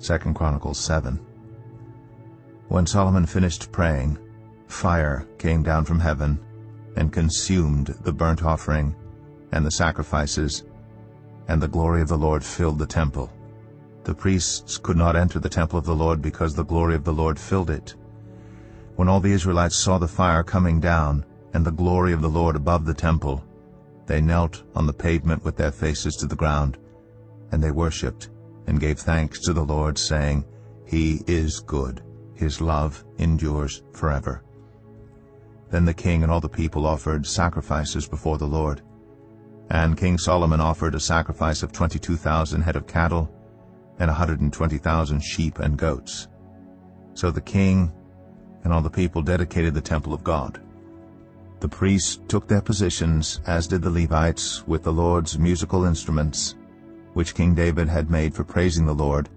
2 Chronicles 7. When Solomon finished praying, fire came down from heaven and consumed the burnt offering and the sacrifices, and the glory of the Lord filled the temple. The priests could not enter the temple of the Lord because the glory of the Lord filled it. When all the Israelites saw the fire coming down and the glory of the Lord above the temple, they knelt on the pavement with their faces to the ground, and they worshipped and gave thanks to the Lord, saying, "He is good. His love endures forever." Then the king and all the people offered sacrifices before the Lord. And King Solomon offered a sacrifice of 22,000 head of cattle and 120,000 sheep and goats. So the king and all the people dedicated the temple of God. The priests took their positions, as did the Levites, with the Lord's musical instruments, which King David had made for praising the Lord,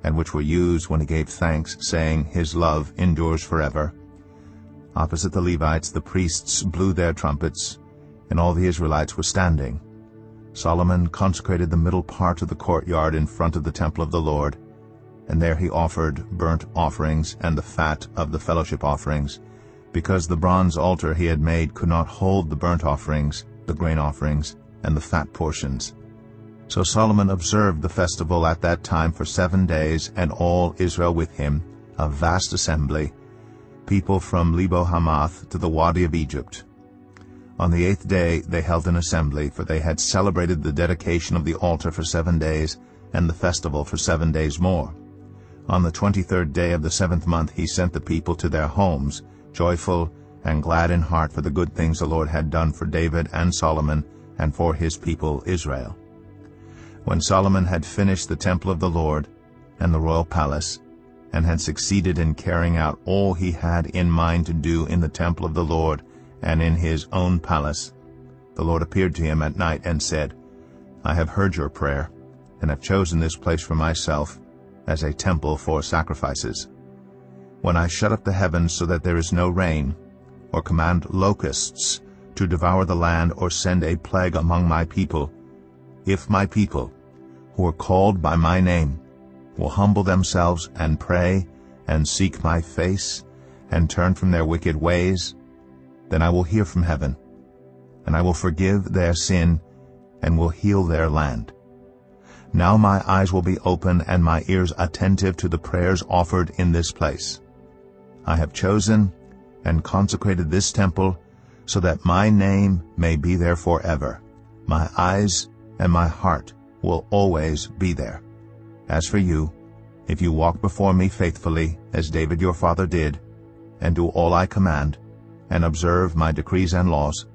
and which were used when he gave thanks, saying, "His love endures forever." Opposite the Levites the priests blew their trumpets, and all the Israelites were standing. Solomon consecrated the middle part of the courtyard in front of the temple of the Lord, and there he offered burnt offerings and the fat of the fellowship offerings, because the bronze altar he had made could not hold the burnt offerings, the grain offerings, and the fat portions. So Solomon observed the festival at that time for 7 days, and all Israel with him, a vast assembly, people from Lebo Hamath to the Wadi of Egypt. On the 8th day they held an assembly, for they had celebrated the dedication of the altar for 7 days, and the festival for 7 days more. On the 23rd day of the 7th month he sent the people to their homes, joyful and glad in heart for the good things the Lord had done for David and Solomon and for his people Israel. When Solomon had finished the temple of the Lord and the royal palace, and had succeeded in carrying out all he had in mind to do in the temple of the Lord and in his own palace, the Lord appeared to him at night and said, "I have heard your prayer, and have chosen this place for myself as a temple for sacrifices. When I shut up the heavens so that there is no rain, or command locusts to devour the land, or send a plague among my people, if my people, who are called by my name, will humble themselves and pray and seek my face and turn from their wicked ways, then I will hear from heaven, and I will forgive their sin and will heal their land. Now my eyes will be open and my ears attentive to the prayers offered in this place. I have chosen and consecrated this temple so that my name may be there forever. My eyes and my heart will always be there. As for you, if you walk before me faithfully, as David your father did, and do all I command, and observe my decrees and laws,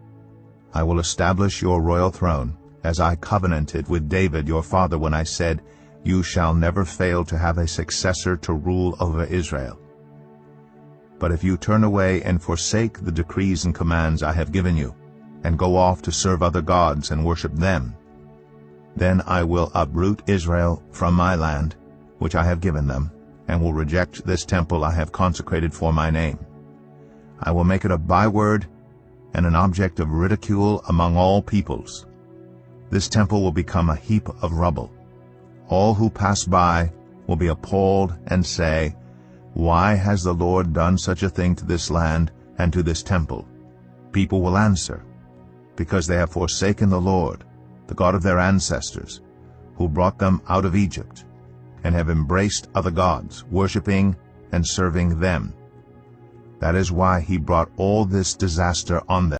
I will establish your royal throne, as I covenanted with David your father when I said, 'You shall never fail to have a successor to rule over Israel.' But if you turn away and forsake the decrees and commands I have given you, and go off to serve other gods and worship them, then I will uproot Israel from my land, which I have given them, and will reject this temple I have consecrated for my name. I will make it a byword and an object of ridicule among all peoples. This temple will become a heap of rubble. All who pass by will be appalled and say, 'Why has the Lord done such a thing to this land and to this temple?' People will answer, 'Because they have forsaken the Lord, the God of their ancestors, who brought them out of Egypt, and have embraced other gods, worshipping and serving them. That is why he brought all this disaster on them.'"